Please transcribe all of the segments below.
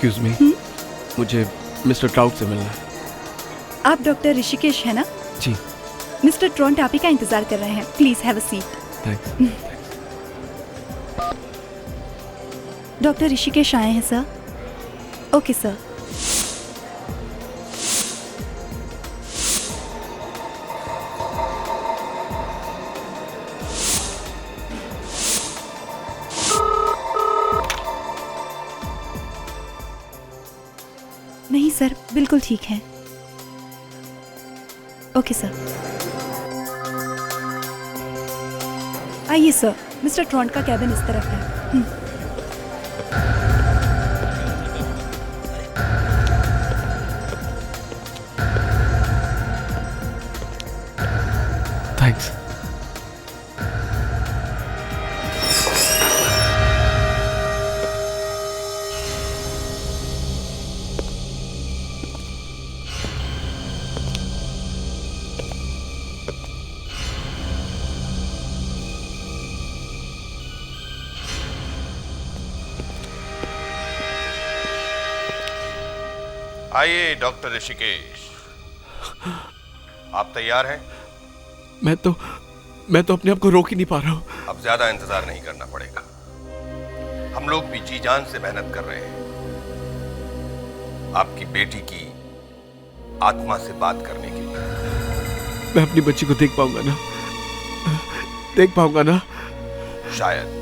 Excuse me, मुझे mister trout से मिलना है। आप डॉक्टर ऋषिकेश है ना? जी। मिस्टर ट्रॉन्ट आप ही का इंतजार कर रहे हैं, please have a seat. Thanks. Doctor Rishikesh आए हैं सर। Okay sir. नहीं सर, बिल्कुल ठीक है। Okay sir. आइए सर, मिस्टर ट्रॉन्ट का कैबिन इस तरफ है। थैंक्स। आइए डॉक्टर ऋषिकेश, आप तैयार हैं? मैं तो अपने आप को रोक ही नहीं पा रहा हूँ। अब ज्यादा इंतजार नहीं करना पड़ेगा। हम लोग भी जी जान से मेहनत कर रहे हैं आपकी बेटी की आत्मा से बात करने के लिए। मैं अपनी बच्ची को देख पाऊंगा ना? देख पाऊंगा ना? शायद।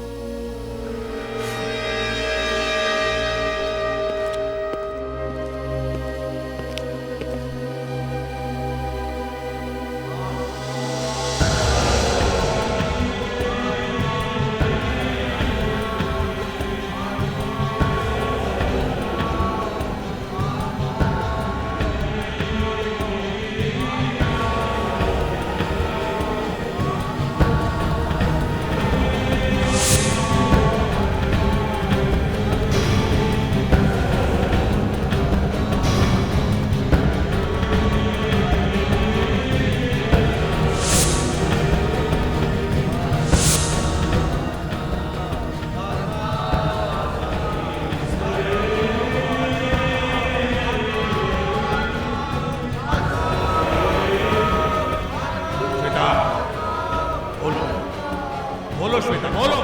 बोलो श्वेता, बोलो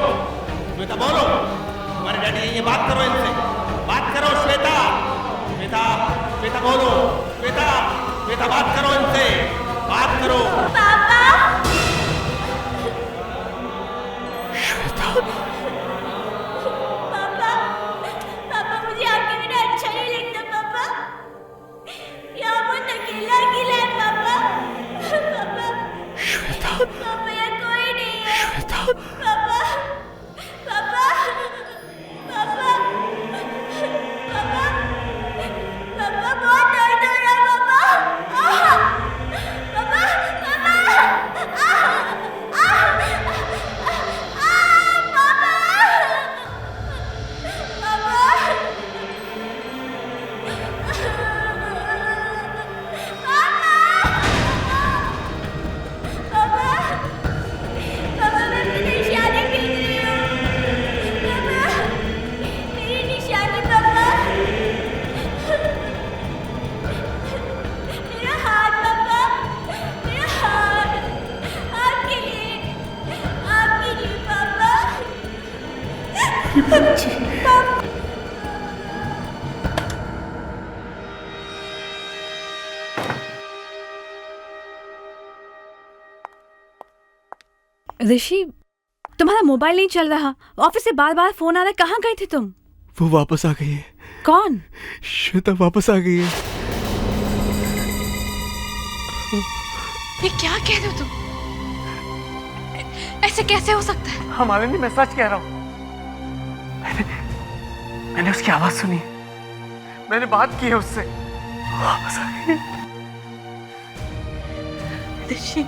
श्वेता, बोलो। तुम्हारे डैडी है, ये बात करो इनसे, बात करो श्वेता। श्वेता, श्वेता बोलो। श्वेता, श्वेता बात करो इनसे, बात करो। पापा। श्वेता। पापा, पापा मुझे आपके बिना अच्छा नहीं लगता पापा। यहाँ बहुत अकेला अकेला है पापा। पापा। श्वेता। पापा यहाँ कोई नहीं है। श्वेता। पापा, पापा, पापा, पापा, पापा बहुत दर्द हो रहा है पापा। पापा, पापा, ऋषि, तुम्हारा मोबाइल नहीं चल रहा, ऑफिस से बार बार फोन आ रहा है, कहाँ गए थे तुम? वो वापस आ गई है। कौन? श्वेता वापस आ गई है। ये क्या कह रहे हो तुम? ऐसे कैसे हो सकता है? हमारे लिए मैं सच कह रहा हूँ। मैंने उसकी आवाज सुनी, मैंने बात की है उससे, वापस आ गई। ऋषि,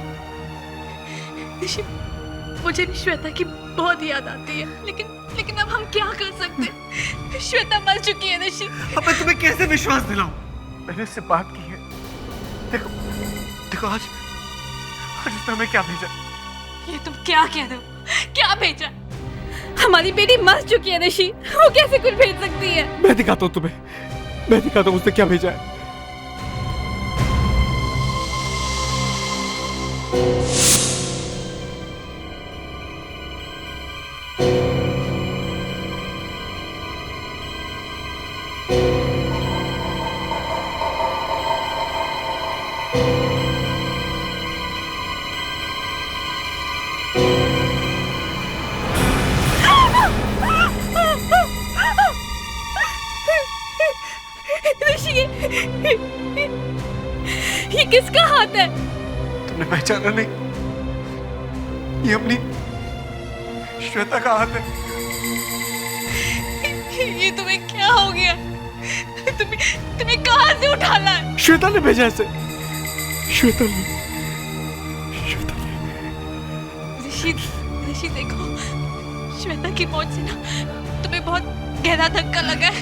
ऋषि, मुझे भी श्वेता की बहुत याद आती है, लेकिन अब हम क्या कर सकते हैं? श्वेता मर चुकी है ऋषि। अब मैं तुम्हें कैसे विश्वास दिलाऊं? मैंने उससे बात की है। देखो देखो, आज उसने हमें क्या भेजा। ये तुम क्या कह रहे हो? क्या भेजा? हमारी बेटी मर चुकी है ऋषि, वो कैसे कुछ भेज सकती है? मैं दिखाता हूँ तुम्हें, मैं दिखाता हूँ उसने क्या भेजा है। ऋषि, ये किसका हाथ है? तुमने पहचाना नहीं? ये अपनी श्वेता का हाथ है। ये तुम्हें क्या हो गया? तुम्हें कहां से उठा ला है? श्वेता ने भेजा इसे, श्वेता ने। ऋषि देखो, श्वेता की मौत से ना तुम्हें बहुत गहरा धक्का लगा है।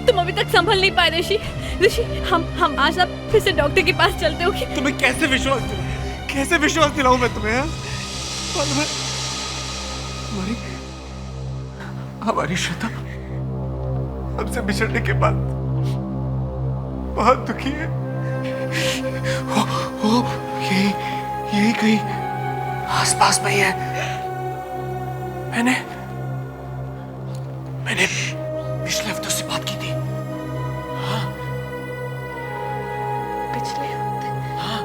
तुम अभी तक संभल नहीं पाए ऋषि। ऋषि, हम आज आप फिर से डॉक्टर के पास चलते हो कि? तुम्हें कैसे विश्वास दिलाऊं मैं तुम्हें? मालूम है हमारी श्वेता हमसे बिछड़ने के बाद बहुत दुखी है। यही कहीं आसपास में ही है। मैंने पिछले हफ्ते से बात की थी। हाँ, पिछले हफ्ते? हाँ।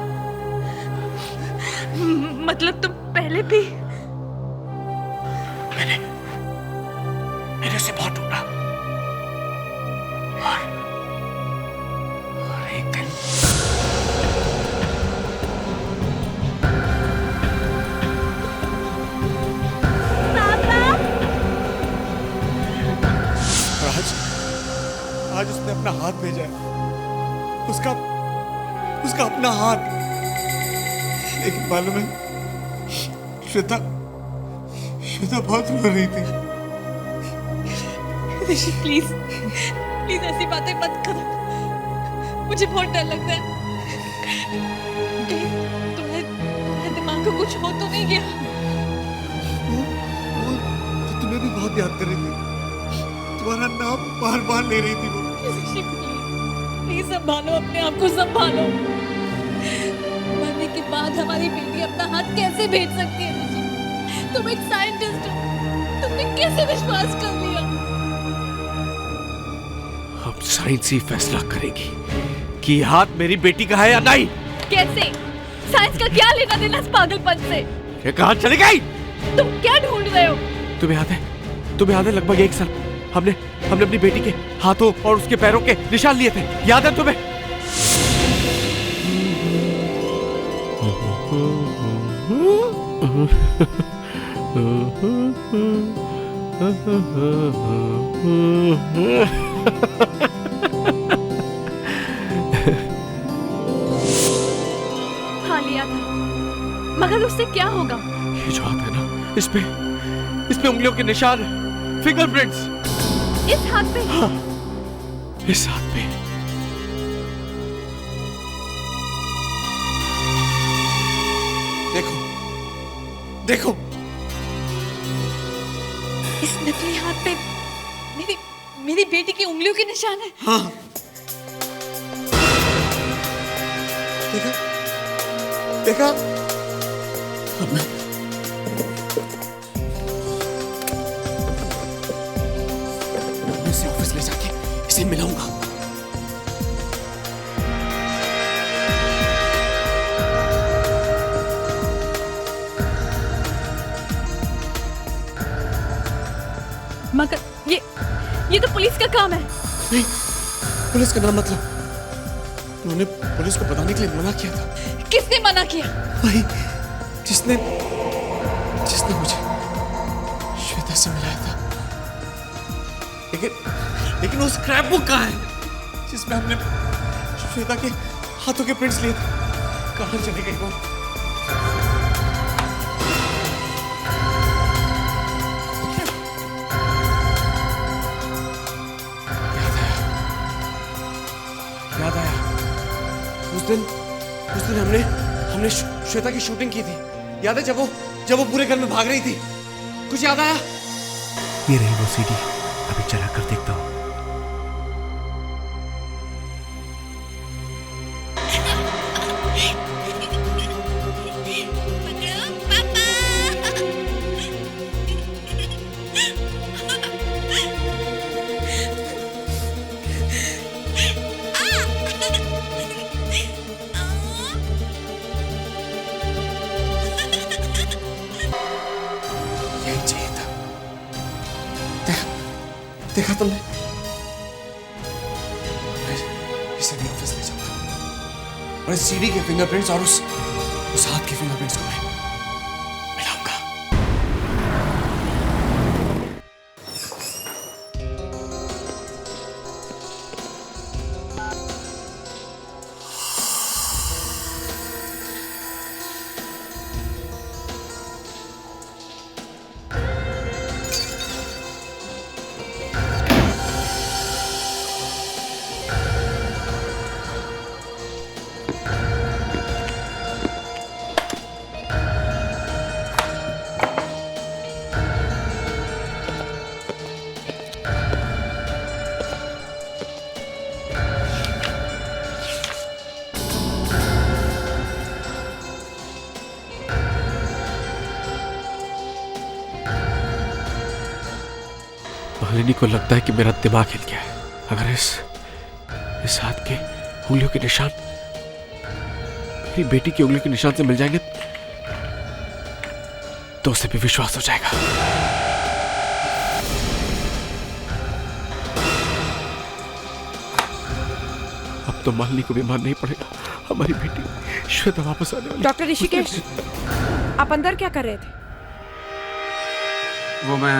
मतलब तुम पहले भी? मैंने उसे बहुत ढूंढा और एक दिन आज उसने अपना हाथ भेजा है, उसका अपना हाथ। लेकिन मालूम है श्वेता बहुत रो रही थी। ऋषि प्लीज ऐसी बातें मत करो, मुझे बहुत डर लगता है। कहीं तुम्हारे दिमाग को कुछ हो तो नहीं गया? वो तुम्हें भी बहुत याद कर रही थी, तुम्हारा नाम बार ले रही थी वो। ऋषि प्लीज संभालो अपने आप को, संभालो। मरने के बाद हमारी बेटी अपना हाथ कैसे भेज सकती है? ऋषि, तुम एक साइंटिस्ट हो, तुमने कैसे विश्वास कर लिया? अब साइंस ही फैसला करेगी कि हाथ मेरी बेटी का है या नहीं। कैसे? साइंस का क्या लेना देना इस पागलपन से? ये कहां चली गई? तुम क्या ढूंढ रहे हो? तुम्हें याद है लगभग 1 साल हमने अपनी बेटी के हाथों और उसके पैरों के निशान लिए थे, याद है तुम्हें? हाँ, लिया था, मगर उससे क्या होगा? ये जो हाथ है ना, इस पे उंगलियों के निशान, फिंगरप्रिंट्स। इस हाथ पे? हाँ, इस हाथ पे। देखो इस नकली हाथ पे मेरी बेटी की उंगलियों के निशान है। हाँ, देखा? अब मैं इसे ऑफिस ले जाके इसे मिलाऊंगा। मगर ये तो पुलिस का काम है। नहीं, पुलिस का नाम मतलब उन्होंने पुलिस को बताने के लिए मना किया था। किसने मना किया? वही जिसने मुझे श्वेता से मिलाया था। लेकिन वो स्क्रैप बुक कहाँ है जिसमें हमने श्वेता के हाथों के प्रिंट्स लिए थे? कहाँ चले गए वो? याद आया। उस दिन हमने श्वेता की शूटिंग की थी। याद है जब वो पूरे घर में भाग रही थी? कुछ याद आया? ये रही वो सीडी, अभी चला कर देखता हूँ। यही चाहिए था। देखा तुमने? इसे भी ऑफिस ले जाऊंगा और इस सीडी के फिंगरप्रिंट्स और उस हाथ के फिंगरप्रिंट्स को मैं मिलाऊंगा। मालिनी को लगता है कि मेरा दिमाग हिल गया है। अगर इस हाथ के उंगलियों के निशान मेरी बेटी की उंगलियों के निशान से मिल जाएंगे तो उसे भी विश्वास हो जाएगा। अब तो मालिनी को भी मानना ही पड़ेगा। हमारी बेटी श्वेता वापस आने वाली। डॉक्टर ऋषिकेश, आप अंदर क्या कर रहे थे? वो मैं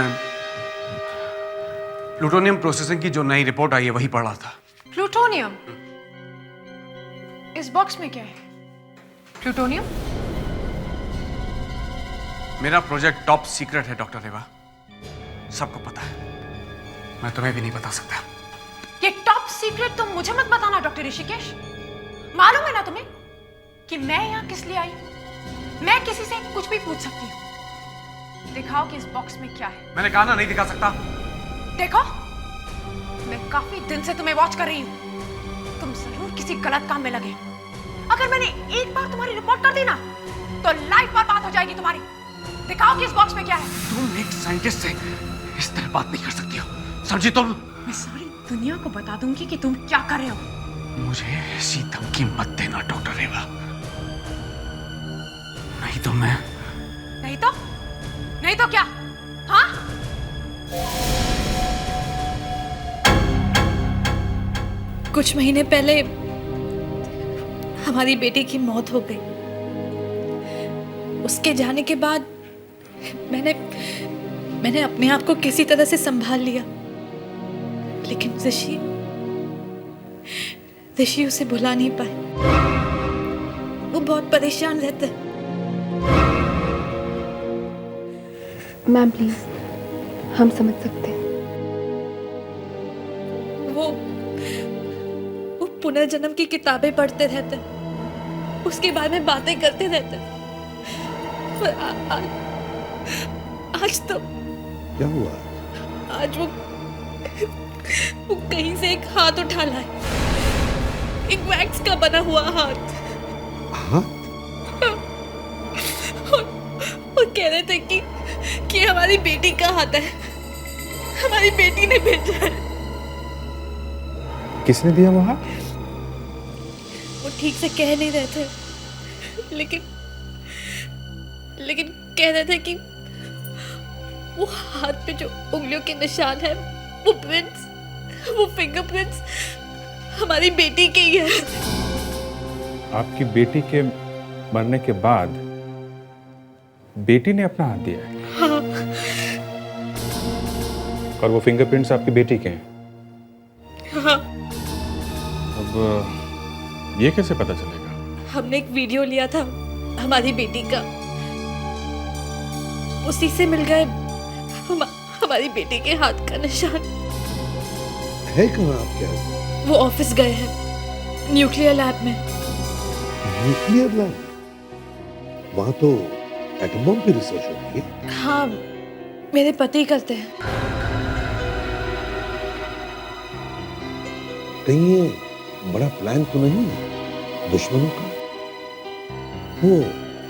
प्लूटोनियम प्रोसेसिंग की जो नई रिपोर्ट आई है वही पढ़ रहा था। प्लूटोनियम? इस बॉक्स में क्या है? प्लूटोनियम? मेरा प्रोजेक्ट टॉप सीक्रेट है डॉक्टर रेवा, सबको पता है, मैं तुम्हें भी नहीं बता सकता। ये टॉप सीक्रेट तो मुझे मत बताना डॉक्टर ऋषिकेश। मालूम है ना तुम्हें कि मैं यहाँ किस लिए आई हूँ? मैं किसी से कुछ भी पूछ सकती हूँ। दिखाओ कि इस बॉक्स में क्या है। मैंने कहा ना नहीं दिखा सकता। देखो, मैं काफी दिन से तुम्हें वॉच कर रही हूँ। तुम जरूर किसी गलत काम में लगे। अगर मैंने एक बार तुम्हारी रिपोर्ट कर दी ना तो लाइफ बर्बाद हो जाएगी तुम्हारी। दिखाओ कि इस बॉक्स में क्या है। तुम एक साइंटिस्ट से इस तरह बात नहीं कर सकती हो, समझी तुम? मैं सारी दुनिया को बता दूंगी कि तुम क्या कर रहे हो। मुझे ऐसी धमकी मत देना डॉक्टर रेवा, नहीं तो मैं। नहीं तो क्या? हाँ? कुछ महीने पहले हमारी बेटी की मौत हो गई। उसके जाने के बाद मैंने अपने आप को किसी तरह से संभाल लिया, लेकिन ऋषि उसे भुला नहीं पाए। वो बहुत परेशान रहता है। मैम प्लीज, हम समझ सकते हैं। वो पुनर्जन्म की किताबें पढ़ते रहते हैं, उसके बारे में बातें करते रहते हैं। पर आज तो क्या हुआ? आज वो कहीं से एक हाथ उठा लाए, एक वैक्स का बना हुआ हाथ। और कह रहे थे कि हमारी बेटी का हाथ है, हमारी बेटी ने भेजा है। किसने दिया वो हाथ? वो ठीक से कह नहीं रहे थे, लेकिन कह रहे थे कि वो हाथ पे जो उंगलियों के निशान है, वो फिंगरप्रिंट्स हमारी बेटी के ही है। आपकी बेटी के मरने के बाद बेटी ने अपना हाथ दिया है? हाँ। और वो फिंगरप्रिंट्स आपकी बेटी के हैं? हाँ। अब ये कैसे पता चलेगा? हमने एक वीडियो लिया था हमारी बेटी का, उसी से मिल गए हमारी बेटी के हाथ का निशान। है कहाँ आपके हाथ? वो ऑफिस गए हैं, न्यूक्लियर लैब में। Nuclear lab? वहाँ तो एटम बम की रिसर्च होती है। हाँ, मेरे पति करते हैं। कहीं ये बड़ा प्लान तो नहीं दुश्मनों का? वो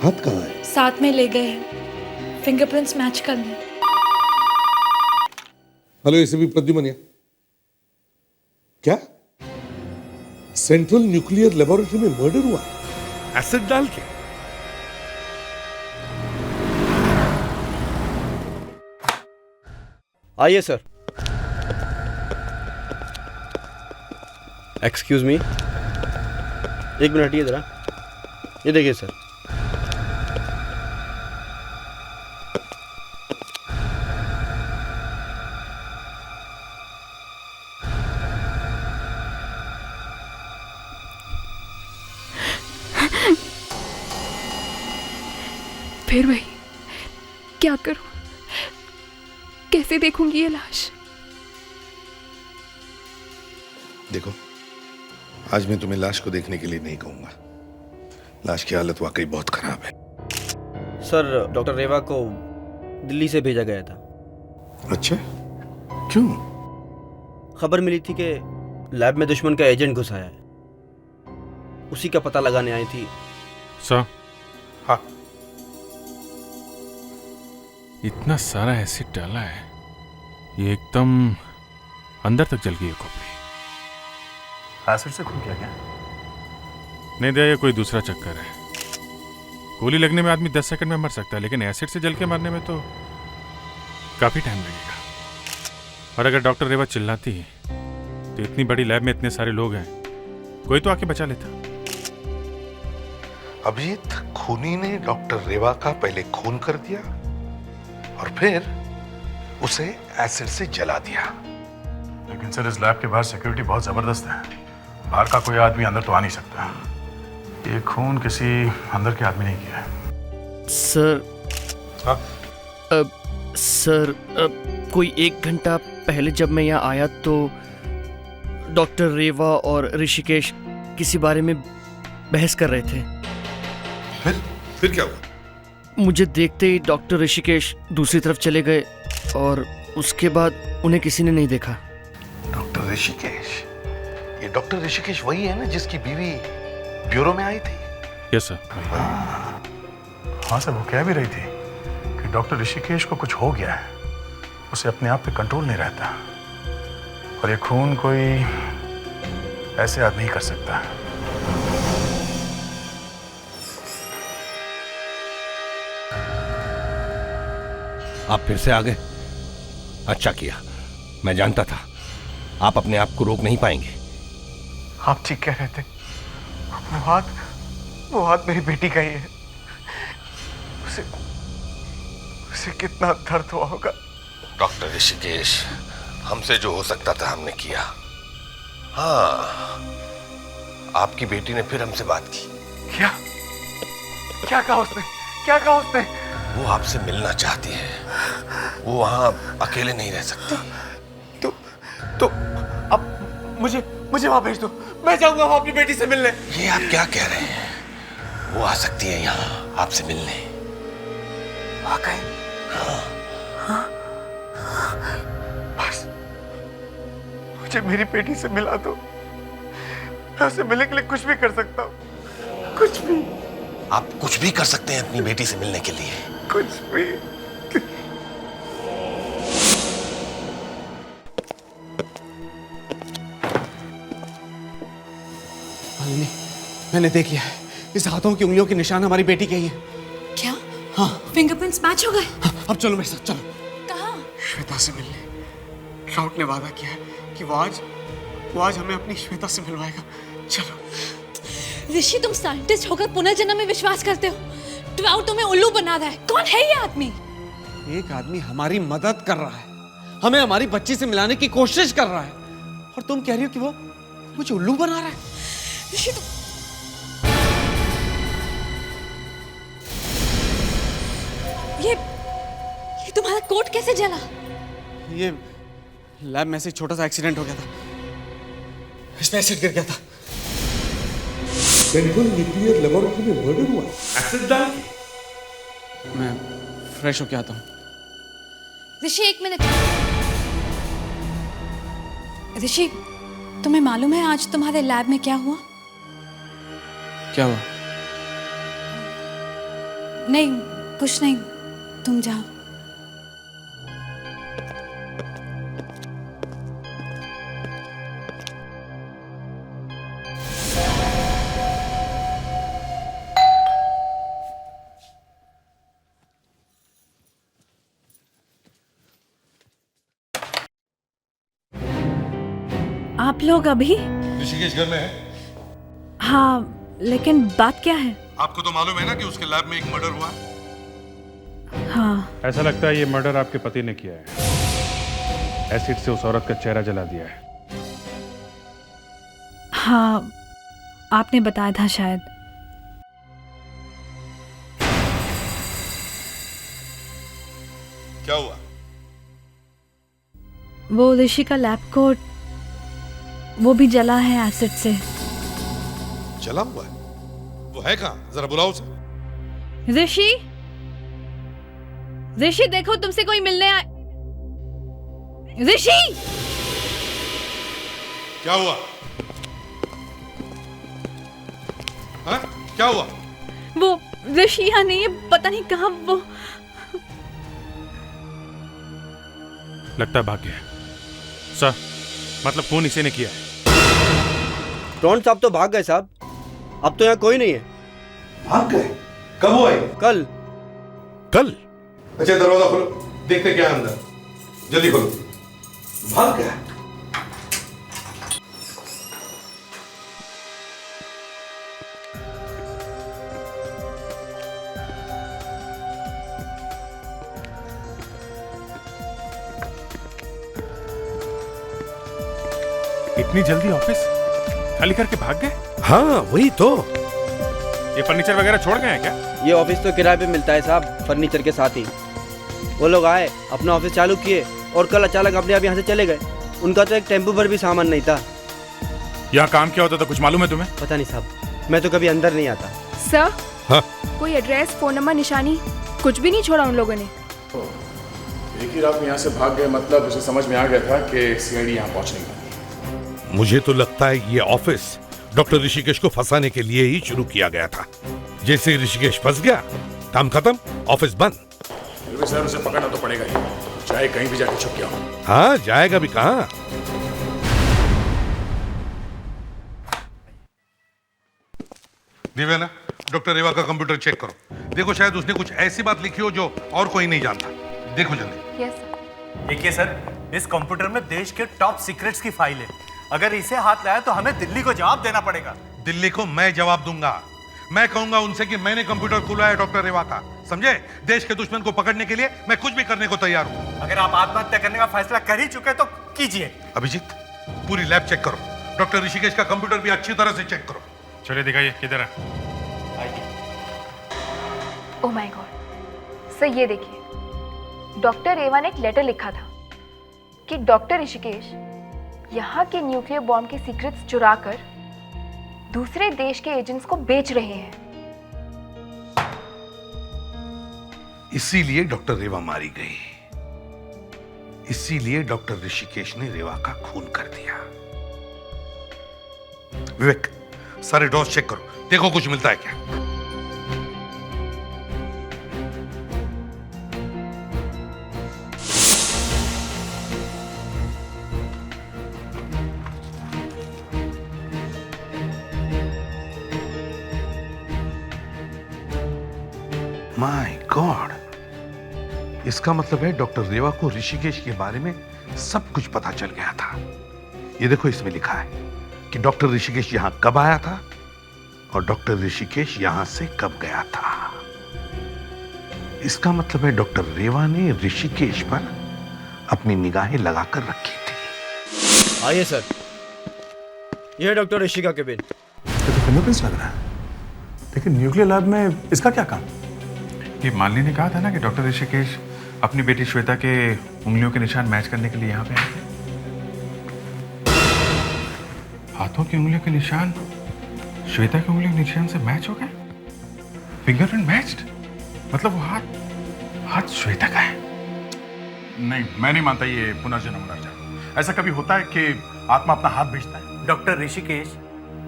हाथ कहाँ है? साथ में ले गए हैं फिंगरप्रिंट्स मैच करने। हेलो एसीपी प्रद्युमन, क्या सेंट्रल न्यूक्लियर लेबोरेटरी में मर्डर हुआ है एसिड डाल के? आइए सर। एक्सक्यूज मी, एक मिनट ये जरा, ये देखिए सर। फिर वही, क्या करूं? कैसे देखूंगी ये लाश? देखो, आज मैं तुम्हें लाश को देखने के लिए नहीं कहूंगा। लाश की हालत वाकई बहुत खराब है। सर, डॉक्टर रेवा को दिल्ली से भेजा गया था। अच्छा, क्यों? खबर मिली थी कि लैब में दुश्मन का एजेंट घुस आया है, उसी का पता लगाने आई थी। सर, हाँ, इतना सारा एसिड डाला है, ये एकदम अंदर तक जल गई है खोपड़ी। एसिड से खून क्या? नहीं दे, ये कोई दूसरा चक्कर है। गोली लगने में आदमी 10 सेकंड में मर सकता है, लेकिन एसिड से जल के मरने में तो काफी टाइम लगेगा। और अगर डॉक्टर रेवा चिल्लाती तो इतनी बड़ी लैब में इतने सारे लोग हैं, कोई तो आके बचा लेता। अभिजीत, खूनी ने डॉक्टर रेवा का पहले खून कर दिया और फिर उसे एसिड से जला दिया। लेकिन सर, इस लैब के बाहर सिक्योरिटी बहुत जबरदस्त है, बाहर का कोई आदमी अंदर तो आ नहीं सकता। ये खून किसी अंदर के आदमी ने किया है। सर, हाँ? सर, कोई 1 घंटा पहले जब मैं यहाँ आया तो डॉक्टर रेवा और ऋषिकेश किसी बारे में बहस कर रहे थे। फिर क्या हुआ? मुझे देखते ही डॉक्टर ऋषिकेश दूसरी तरफ चले गए और उसके बाद उन्हें किसी ने नहीं देखा। डॉक्टर ऋषिकेश? ये डॉक्टर ऋषिकेश वही है ना जिसकी बीवी ब्यूरो में आई थी? Yes sir. हाँ सर, वो कह भी रही थी कि डॉक्टर ऋषिकेश को कुछ हो गया है, उसे अपने आप पे कंट्रोल नहीं रहता, और ये खून कोई ऐसे आदमी ही कर सकता है। आप फिर से आ गए? अच्छा किया, मैं जानता था आप अपने आप को रोक नहीं पाएंगे। आप ठीक कह रहे थे, वो हाथ मेरी बेटी का ही है। उसे कितना दर्द हुआ होगा। डॉक्टर ऋषिकेश, हमसे जो हो सकता था हमने किया। हाँ, आपकी बेटी ने फिर हमसे बात की। क्या कहा उसने? क्या कहा उसने? वो आपसे मिलना चाहती है, वो वहां अकेले नहीं रह सकती। तो अब मुझे वहां भेज दो, मैं जाऊंगा वहां अपनी बेटी से मिलने। ये आप क्या कह रहे हैं? वो आ सकती है यहाँ आपसे मिलने। वाकई? हाँ। बस मुझे मेरी बेटी से मिला दो, मैं उसे मिलने के लिए कुछ भी कर सकता हूँ। कुछ भी। आप कुछ भी कर सकते हैं अपनी बेटी से मिलने के लिए? कुछ भी। मालिनी, मैंने देख लिया है, इस हाथों की उंगलियों के निशान हमारी बेटी के ही है। क्या? हाँ। फिंगरप्रिंट्स मैच हो गए? हाँ, अब चलो मेरे साथ, चलो। कहाँ? श्वेता से मिलने। राउत ने वादा किया है कि वो आज हमें अपनी श्वेता से मिलवाएगा। चलो। ऋषि, तुम साइंटिस्ट होकर पुनर्जन्म में विश्वास करते हो? ट्राउट तुम्हें उल्लू बना रहा है। कौन है ये आदमी? एक आदमी हमारी मदद कर रहा है, हमें हमारी बच्ची से मिलाने की कोशिश कर रहा है, और तुम कह रही हो कि वो मुझे उल्लू बना रहा है। ऋषि, ये तुम्हारा कोट कैसे जला? ये लैब में से छोटा सा एक्सीडेंट हो गया था, इसमें एसिड गिर गया था। सेंट्रल न्यूक्लियर लेबोरेटरी में मर्डर हुआ एसिड डाल के? मैं फ्रेश होके आता हूँ। ऋषि, 1 मिनट। ऋषि, तुम्हें मालूम है आज तुम्हारे लैब में क्या हुआ? क्या हुआ? नहीं, कुछ नहीं, तुम जाओ। आप लोग अभी? ऋषिकेश घर में है। हाँ, लेकिन बात क्या है? आपको तो मालूम है ना कि उसके लैब में एक मर्डर हुआ। हाँ। ऐसा लगता है ये मर्डर आपके पति ने किया है। एसिड से उस औरत का चेहरा जला दिया है। हाँ, आपने बताया था शायद। क्या हुआ? वो ऋषि का लैब कोट, वो भी जला है एसिड से। जला हुआ है? वो है कहाँ? जरा बुलाओ उसे। ऋषि, ऋषि देखो तुमसे कोई मिलने आए। ऋषि! क्या हुआ? हाँ? क्या हुआ? वो ऋषि यहाँ नहीं है, पता नहीं कहाँ वो। लगता है भाग गया है। सर, मतलब खून इसी ने किया है। टोन साहब तो भाग गए साहब। अब तो यहाँ कोई नहीं है। भाग गए? कब हुआ ये? कल। कल? अच्छा दरवाजा खोलो, देखते क्या है अंदर। जल्दी खोलो। भाग गया? इतनी जल्दी ऑफिस खाली करके भाग गए? हाँ, वही तो। ये फर्नीचर वगैरह छोड़ गए हैं क्या? ये ऑफिस तो किराए पे मिलता है साहब, फर्नीचर के साथ ही। वो लोग आए, अपना ऑफिस चालू किए और कल अचानक अपने आप यहाँ से चले गए। उनका तो एक टेम्पो पर भी सामान नहीं था। यहाँ काम क्या होता था कुछ मालूम है तुम्हें? पता नहीं साहब, मैं तो कभी अंदर नहीं आता। सर, हाँ? कोई एड्रेस, फोन नंबर, निशानी कुछ भी नहीं छोड़ा उन लोगों ने। एक ही रात में यहाँ से भाग गए, मतलब उसे समझ में आ गया था कि सीआईडी यहाँ पहुँचने वाली। मुझे तो लगता है ये ऑफिस डॉक्टर ऋषिकेश को फंसाने के लिए ही शुरू किया गया था। जैसे ही ऋषिकेश फंस गया, काम खत्म, ऑफिस बंद। फिर भी सर उसे पकड़ना तो पड़ेगा ही, चाहे कहीं भी जाके छुप गया हो। हाँ, जाएगा भी कहाँ। दिव्या ना, डॉक्टर रेवा का कंप्यूटर चेक करो। देखो शायद उसने कुछ ऐसी बात लिखी हो जो और कोई नहीं जानता। देखो जल्दी। Yes sir. देखिए सर, इस कंप्यूटर में देश के टॉप सीक्रेट्स की फाइल है। अगर इसे हाथ लाया तो हमें दिल्ली को जवाब देना पड़ेगा। दिल्ली को मैं जवाब दूंगा। मैं कहूंगा उनसे कि मैंने कंप्यूटर खुलवाया डॉक्टर रेवा का। समझे? देश के दुश्मन को पकड़ने के लिए मैं कुछ भी करने को तैयार हूं। अगर आप आत्महत्या करने का फैसला कर ही चुके तो कीजिए। अभिजीत, पूरी लैब चेक करो। डॉक्टर ऋषिकेश का कंप्यूटर भी अच्छी तरह से चेक करो। चलिए दिखाइए किधर है। ओह माय गॉड सर, ये देखिए, डॉक्टर रेवा ने एक लेटर लिखा था कि डॉक्टर ऋषिकेश यहाँ के न्यूक्लियर बॉम्ब के सीक्रेट्स चुराकर दूसरे देश के एजेंट्स को बेच रहे हैं। इसीलिए डॉक्टर रेवा मारी गई। इसीलिए डॉक्टर ऋषिकेश ने रेवा का खून कर दिया। विवेक, सारे डोर्स चेक करो, देखो कुछ मिलता है क्या। माय गॉड, इसका मतलब है डॉक्टर रेवा को ऋषिकेश के बारे में सब कुछ पता चल गया था। ये देखो, इसमें लिखा है कि डॉक्टर ऋषिकेश यहां कब आया था और डॉक्टर ऋषिकेश यहां से कब गया था। इसका मतलब है डॉक्टर रेवा ने ऋषिकेश पर अपनी निगाहें लगाकर रखी थी। आइए सर, यह है डॉक्टर ऋषि का केबिन। ये तो फिंगरप्रिंट्स लग रहा है, लेकिन न्यूक्लियर लैब में इसका क्या काम? कि मालिनी ने कहा था ना कि डॉक्टर ऋषिकेश अपनी बेटी श्वेता के उंगलियों के निशान मैच करने के लिए यहाँ पे आए थे। हाथों की उंगलियों के निशान श्वेता की उंगलियों के निशान से मैच हो गए। फिंगरप्रिंट मैच्ड, मतलब वो हाथ श्वेता का है। नहीं, मैं नहीं मानता ये पुनर्जन्म। ऐसा कभी होता है कि आत्मा अपना हाथ भेजता है? डॉक्टर ऋषिकेश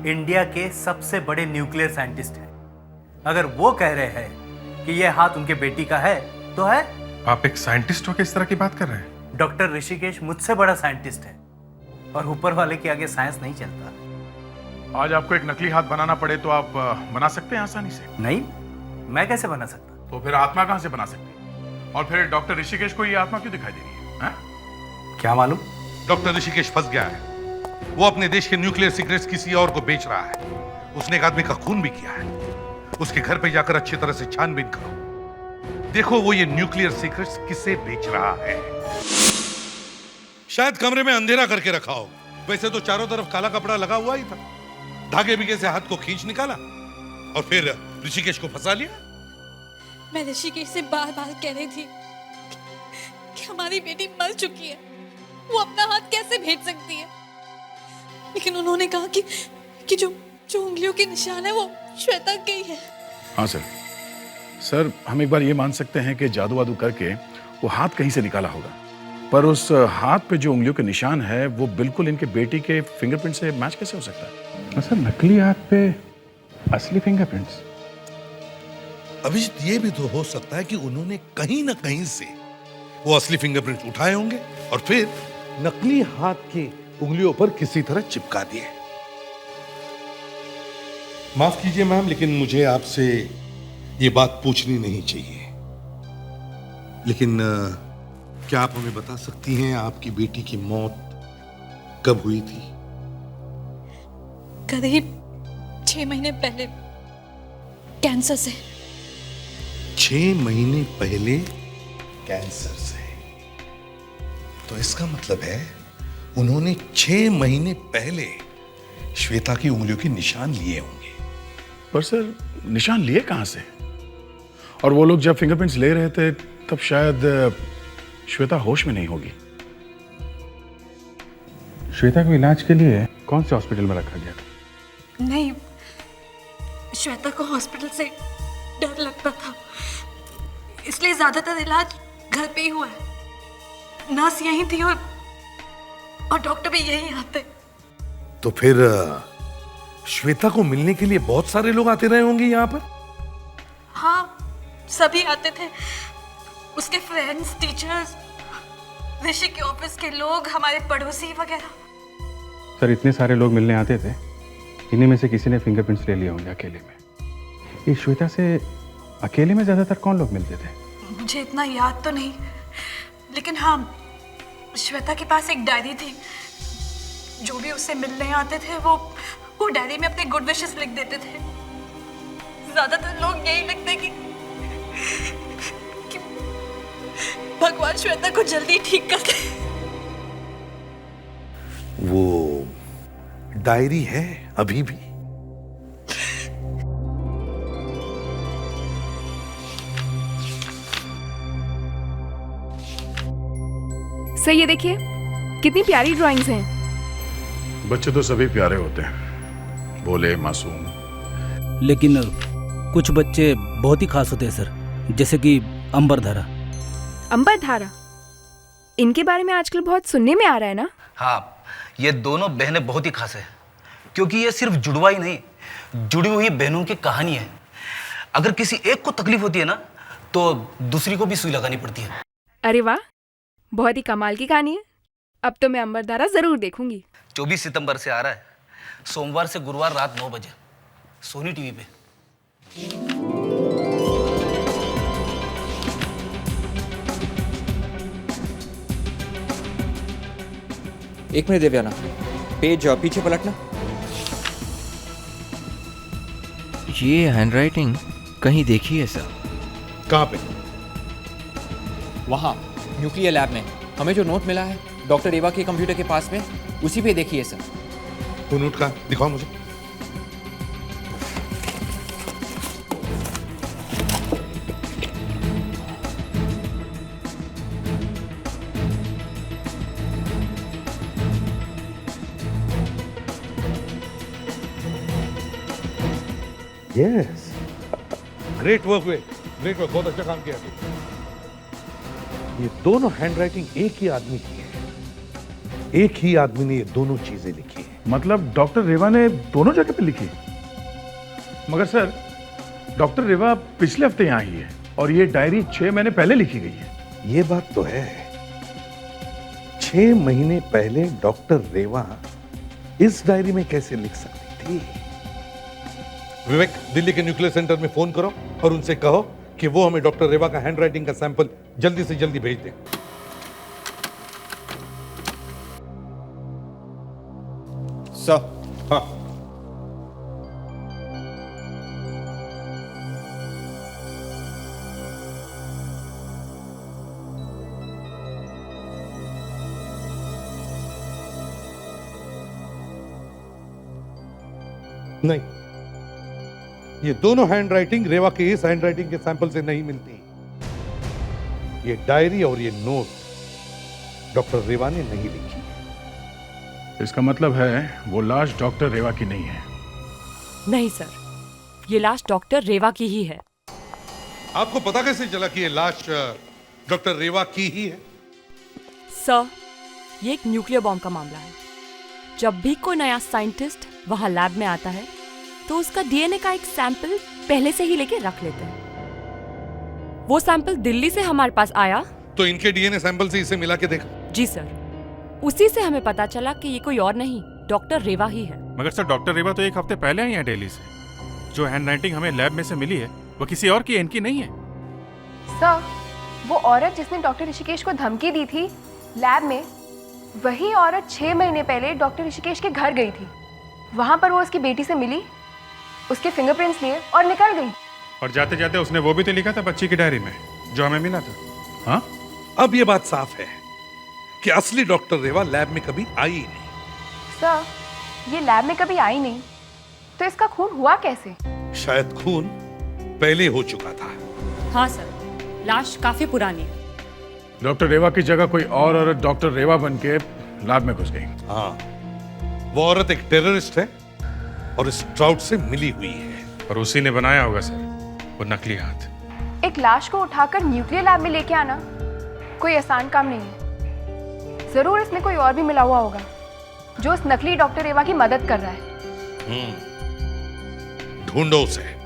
इंडिया के सबसे बड़े न्यूक्लियर साइंटिस्ट हैं। अगर वो कह रहे हैं कि यह हाथ उनके बेटी का है तो है। आप एक साइंटिस्ट हो के इस तरह की बात कर रहे हैं? डॉक्टर ऋषिकेश मुझसे बड़ा साइंटिस्ट है और ऊपर वाले के आगे साइंस नहीं चलता। आज आपको एक नकली हाथ बनाना पड़े तो आप बना सकते हैं आसानी से? नहीं, मैं कैसे बना सकता? तो फिर आत्मा कहां से बना सकते? और फिर डॉक्टर ऋषिकेश को ये आत्मा क्यों दिखाई दे रही है? क्या मालूम? डॉक्टर ऋषिकेश फंस गया है। वो अपने देश के न्यूक्लियर सीक्रेट्स किसी और को बेच रहा है। उसने एक आदमी का खून भी किया है। उसके घर पे जाकर अच्छी तरह से छानबीन करो। देखो वो ये न्यूक्लियर सीक्रेट्स किसे बेच रहा है। शायद कमरे में अंधेरा करके रखा हो। वैसे तो चारों तरफ काला कपड़ा लगा हुआ ही था। धागे बीगे से हाथ को खींच निकाला और फिर ऋषिकेश को फंसा लिया। मैं ऋषिकेश से बार बार कह रही थी कि हमारी बेटी मर चुकी है, वो अपना हाथ कैसे भेज सकती है, लेकिन उन्होंने कहा कि जो उंगलियों के निशान है वो श्वेता के ही है। हाँ सर, हम एक बार ये मान सकते हैं कि जादू वादू करके वो हाथ कहीं से निकाला होगा, पर उस हाथ पे जो उंगलियों के निशान है वो बिल्कुल इनके बेटी के फिंगरप्रिंट से मैच कैसे हो सकता है? सर, नकली हाथ पे असली फिंगरप्रिंट्स। अभिजीत, ये भी तो हो सकता है कि उन्होंने कहीं ना कहीं से वो असली फिंगरप्रिंट उठाए होंगे और फिर नकली हाथ की उंगलियों पर किसी तरह चिपका दिए। माफ कीजिए मैम, लेकिन मुझे आपसे ये बात पूछनी नहीं चाहिए, लेकिन क्या आप हमें बता सकती हैं आपकी बेटी की मौत कब हुई थी? करीब 6 महीने पहले, कैंसर से। 6 महीने पहले कैंसर से? तो इसका मतलब है उन्होंने 6 महीने पहले श्वेता की उंगलियों के निशान लिए होंगे। पर सर, निशान लिए कहां से? और वो लोग जब फिंगरप्रिंट्स ले रहे थे तब शायद श्वेता होश में नहीं होगी। श्वेता को इलाज के लिए कौन से हॉस्पिटल में रखा गया था? नहीं, श्वेता को हॉस्पिटल से डर लगता था, इसलिए ज्यादातर इलाज घर पे ही हुआ है। नर्स यहीं थी और डॉक्टर भी यहीं आते। तो फिर श्वेता को मिलने के लिए बहुत सारे लोग आते रहे होंगे यहाँ पर? हाँ, सभी आते थे, उसके फ्रेंड्स, टीचर्स, ऋषि के ऑफिस के लोग, हमारे पड़ोसी वगैरह। सर, इतने सारे लोग मिलने आते थे, इन्हीं में से किसी ने फिंगरप्रिंट्स ले लिए होंगे अकेले में। ये श्वेता से अकेले में ज्यादातर कौन लोग मिलते थे? मुझे इतना याद तो नहीं, लेकिन हाँ, श्वेता के पास एक डायरी थी। जो भी उससे मिलने आते थे वो डायरी में अपने गुड विशेस लिख देते थे। ज्यादातर लोग यही लिखते कि भगवान श्वेता को जल्दी ठीक कर दे। वो डायरी है अभी भी? सर, ये देखिए कितनी प्यारी ड्राइंग्स हैं। बच्चे तो सभी प्यारे होते हैं, भोले, मासूम। लेकिन कुछ बच्चे बहुत ही खास होते हैं सर, जैसे कि अंबरधारा। अंबरधारा, इनके बारे में आजकल बहुत सुनने में आ रहा है ना? हाँ, ये दोनों बहनें बहुत ही खास है, क्योंकि ये सिर्फ जुड़वा ही नहीं, जुड़ी हुई बहनों की कहानी है। अगर किसी एक को तकलीफ होती है ना, तो दूसरी को भी सुई लगानी पड़ती है। अरे वाह, बहुत ही कमाल की कहानी है। अब तो मैं अंबरधारा जरूर देखूंगी। 24 सितंबर से आ रहा है, सोमवार से गुरुवार रात 9 बजे सोनी टीवी पे। एक मिनट देवयाना, पेज पीछे पलटना। ये हैंडराइटिंग कहीं देखी है सर? कहाँ पे? वहाँ न्यूक्लियर लैब में हमें जो नोट मिला है डॉक्टर एवा के कंप्यूटर के पास में, उसी पे देखिए सर। वो नोट का दिखाओ मुझे। Yes, great work way, great work, बहुत अच्छा काम किया तुमने। ये दोनों हैंडराइटिंग एक ही आदमी की है। एक ही आदमी ने ये दोनों चीजें लिखी हैं। मतलब डॉक्टर रेवा ने दोनों जगह पे लिखी? मगर सर, डॉक्टर रेवा पिछले हफ्ते यहाँ आई है और ये डायरी 6 महीने पहले लिखी गई है। ये बात तो है। 6 महीने पहले डॉक्टर रेवा इस डायरी में कैसे लिख सकती थी? विवेक, दिल्ली के न्यूक्लियर सेंटर में फोन करो और उनसे कहो कि वो हमें डॉक्टर रेवा का हैंडराइटिंग का सैंपल जल्दी से जल्दी भेज दें। सर। हाँ। नहीं, ये दोनों हैंडराइटिंग रेवा के इस हैंडराइटिंग के सैंपल से नहीं मिलती। ये डायरी और ये नोट डॉक्टर रेवा ने नहीं लिखी। इसका मतलब है वो लाश डॉक्टर रेवा की नहीं है। नहीं सर, ये लाश डॉक्टर रेवा की ही है। आपको पता कैसे चला कि ये लाश डॉक्टर रेवा की ही है? सर, ये एक न्यूक्लियर बॉम्ब का मामला है। जब भी कोई नया साइंटिस्ट वहां लैब में आता है तो उसका डीएनए का एक सैंपल पहले से ही लेके रख लेते हैं। वो सैंपल दिल्ली से हमारे पास आया तो इनके डीएनए सैंपल से इसे मिला के देखा? जी सर, उसी से हमें पता चला कि ये कोई और नहीं डॉक्टर रेवा ही है। मगर सर, डॉक्टर रेवा तो 1 हफ्ते पहले आई है दिल्ली से। जो हैंडराइटिंग हमें लैब में से मिली है वो किसी और की है, इनकी नहीं है। सर, वो औरत जिसने डॉक्टर ऋषिकेश को धमकी दी थी लैब में, वही औरत 6 महीने पहले डॉक्टर ऋषिकेश के घर गई थी। वहां पर वो उसकी बेटी से मिली, उसके फिंगरप्रिंट्स लिए और निकल गई। और जाते जाते उसने वो भी तो लिखा था बच्ची की डायरी में जो हमें मिला था। हाँ, अब ये बात साफ है कि असली डॉक्टर रेवा लैब में कभी आई ही नहीं। सर, ये लैब में कभी आई नहीं तो इसका खून हुआ कैसे? शायद खून पहले हो चुका था। हाँ सर, लाश काफी पुरानी है। डॉक्टर रेवा की जगह कोई और औरत डॉक्टर रेवा बन के लैब में घुस गई। हाँ, वो औरत एक टेररिस्ट है और इस ट्राउट से मिली हुई है। और उसी ने बनाया होगा सर वो नकली हाथ। एक लाश को उठाकर न्यूक्लियर लैब में लेके आना कोई आसान काम नहीं है। जरूर इसमें कोई और भी मिला हुआ होगा जो उस नकली डॉक्टर रेवा की मदद कर रहा है। ढूंढो उसे।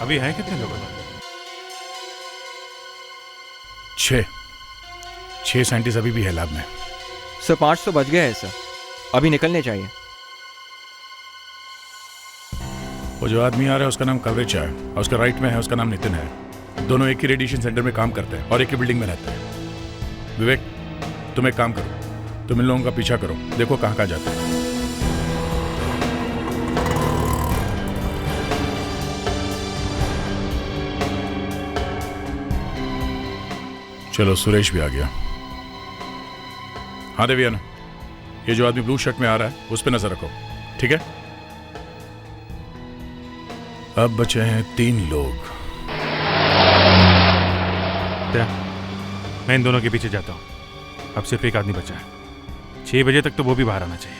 अभी हैं कितने लोग? 6 साइंटिस्ट अभी भी है लैब में। सर 5 तो बच गए हैं सर, अभी निकलने चाहिए। वो जो आदमी आ रहा है उसका नाम कवरेज है और उसका राइट में है उसका नाम नितिन है। दोनों एक ही रेडिएशन सेंटर में काम करते हैं और एक ही बिल्डिंग में रहते हैं। विवेक, तुम एक काम करो, तुम इन लोगों का पीछा करो, देखो कहाँ कहाँ जाते हैं। चलो, सुरेश भी आ गया। हाँ देवियाना, ये जो आदमी ब्लू शर्ट में आ रहा है उस पर नजर रखो, ठीक है? अब बचे हैं 3 लोग। मैं इन दोनों के पीछे जाता हूँ। अब सिर्फ एक आदमी बचा है। 6 बजे तक तो वो भी बाहर आना चाहिए।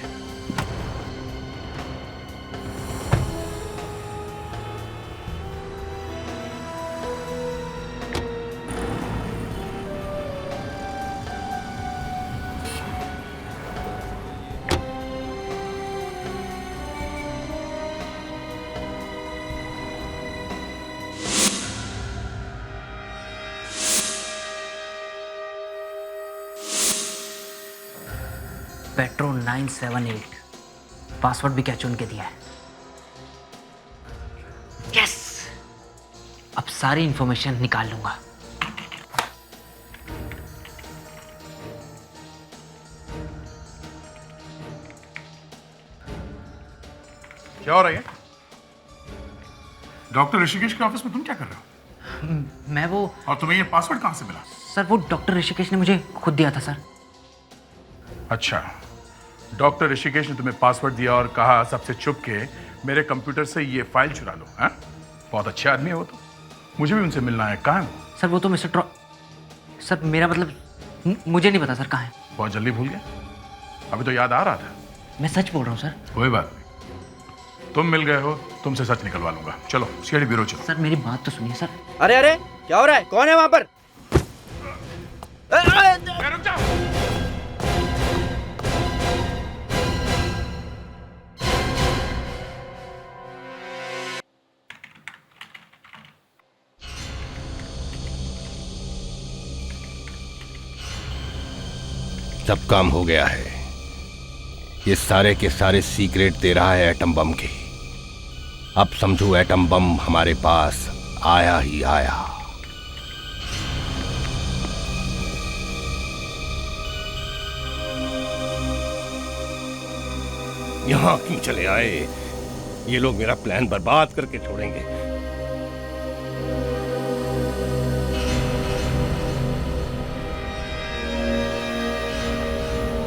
पेट्रो 978 पासवर्ड भी कैच उनके दिया है। यस, अब सारी इंफॉर्मेशन निकाल लूंगा। क्या हो रहा है? डॉक्टर ऋषिकेश के ऑफिस में तुम क्या कर रहे हो? मैं वो। और तुम्हें ये पासवर्ड कहां से मिला? सर, वो डॉक्टर ऋषिकेश ने मुझे खुद दिया था सर। अच्छा, डॉक्टर ऋषिकेश ने तुम्हें पासवर्ड दिया और कहा सबसे छुप के मेरे कंप्यूटर से ये फाइल चुरा लो। हाँ, बहुत अच्छे आदमी है वो तो। मुझे भी उनसे मिलना है। कहाँ है वो? सर, वो तो मिस्टर सर, मेरा मतलब मुझे नहीं पता सर कहाँ है। बहुत जल्दी भूल गया? अभी तो याद आ रहा था। मैं सच बोल रहा हूँ सर। कोई बात नहीं, तुम मिल गए हो, तुमसे सच निकलवा लूंगा। चलो सीआईडी ब्यूरो चलो। सर मेरी बात तो सुनिए सर। अरे अरे क्या हो रहा है? कौन है वहां पर? रुक जाओ। सब काम हो गया है। ये सारे के सारे सीक्रेट दे रहा है एटम बम के। अब समझो एटम बम हमारे पास आया ही आया। यहां क्यों चले आए? ये लोग मेरा प्लान बर्बाद करके छोड़ेंगे।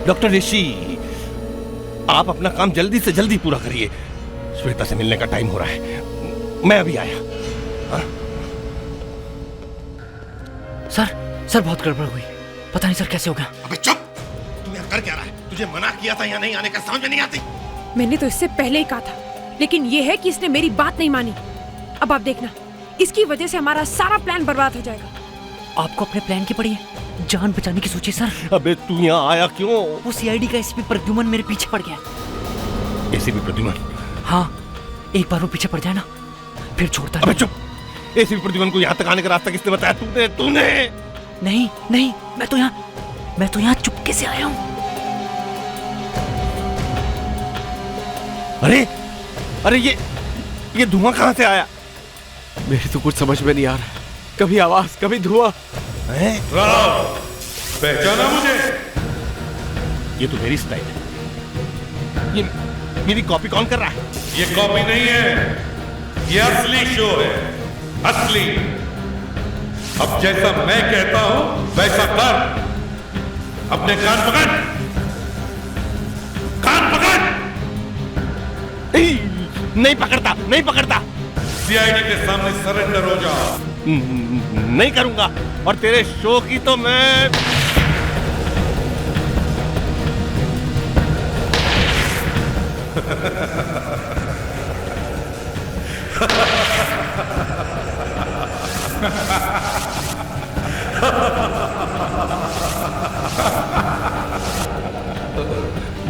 डॉक्टर ऋषि, आप अपना काम जल्दी से जल्दी पूरा करिए। श्वेता से मिलने का टाइम हो रहा है। मैं अभी आया। सर बहुत गड़बड़ हुई। पता नहीं सर कैसे होगा। अबे चुप! तू यहाँ कर क्या रहा है? तुझे मना किया था यहाँ नहीं आने का, समझ में नहीं आती? मैंने तो इससे पहले ही कहा था, लेकिन ये है कि इसने मेरी बात नहीं मानी। अब आप देखना, इसकी वजह से हमारा सारा प्लान बर्बाद हो जाएगा। आपको अपने प्लान की पड़ी है, जान बचाने की सोचिए सर। अबे तू यहाँ आया क्यों? वो सीआईडी का एसीपी प्रद्युमन मेरे पीछे पड़ गया। एसीपी प्रद्युमन? हाँ, एक बार वो पीछे पड़ जाए ना, फिर छोड़ता नहीं। अबे चुप! एसीपी प्रद्युमन को यहाँ तक आने का रास्ता किसने बताया? तूने? नहीं, मैं तो यहाँ चुपके से आया हूँ। अरे ये धुआं कहाँ से आया? मेरे तो कुछ समझ में नहीं आ रहा। कभी आवाज, कभी धुआं। पहचाना मुझे? ये तो मेरी स्टाइल है। ये मेरी कॉपी कौन कर रहा है? ये कॉपी नहीं है, ये असली शो है, असली। अब जैसा मैं कहता हूं वैसा कर। अपने कान पकड़, कान पकड़। नहीं पकड़ता। सीआईडी के सामने सरेंडर हो जा। नहीं करूंगा, और तेरे शो की तो मैं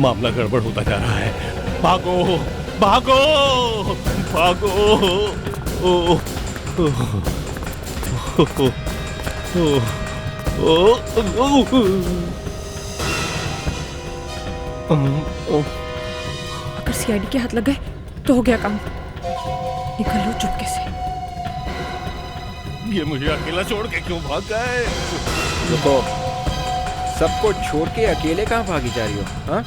मामला गड़बड़ होता जा रहा है। भागो! अगर सीआईडी के हाथ लग गए तो हो गया काम। निकल लो चुपके से। ये मुझे अकेला छोड़ के क्यों भाग गए? देखो, सबको छोड़ के अकेले कहाँ भागी जा रही हो? हाँ?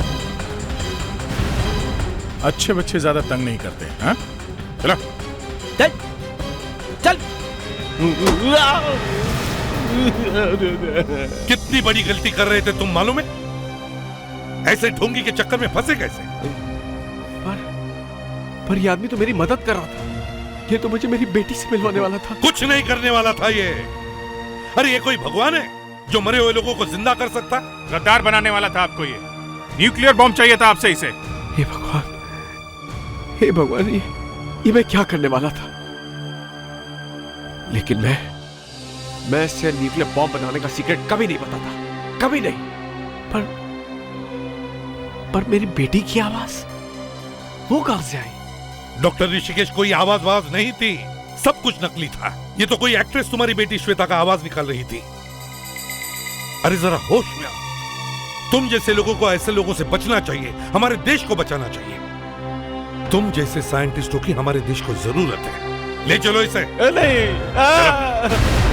अच्छे बच्चे ज्यादा तंग नहीं करते। हाँ? चलो चल। कितनी बड़ी गलती कर रहे थे तुम, मालूम है? ऐसे ढोंगी के चक्कर में फंसे कैसे? पर ये आदमी तो मेरी मदद कर रहा था। ये तो मुझे मेरी बेटी से मिलवाने वाला था। कुछ नहीं करने वाला था ये। अरे ये कोई भगवान है जो मरे हुए लोगों को जिंदा कर सकता? गद्दार बनाने वाला था आपको ये। न्यूक्लियर बॉम्ब चाहिए था आपसे इसे। हे भगवान, ये मैं क्या करने वाला था? लेकिन मैं इससे न्यूक्लियर बॉम्ब बनाने का सीक्रेट कभी नहीं बताता, कभी नहीं। पर मेरी बेटी की आवाज वो कहां से आई? डॉक्टर ऋषिकेश, कोई आवाज नहीं थी, सब कुछ नकली था। ये तो कोई एक्ट्रेस तुम्हारी बेटी श्वेता का आवाज निकाल रही थी। अरे जरा होश में आओ। तुम जैसे लोगों को ऐसे लोगों से बचना चाहिए, हमारे देश को बचाना चाहिए। तुम जैसे साइंटिस्टों की हमारे देश को जरूरत है। ले चलो इसे। नहीं।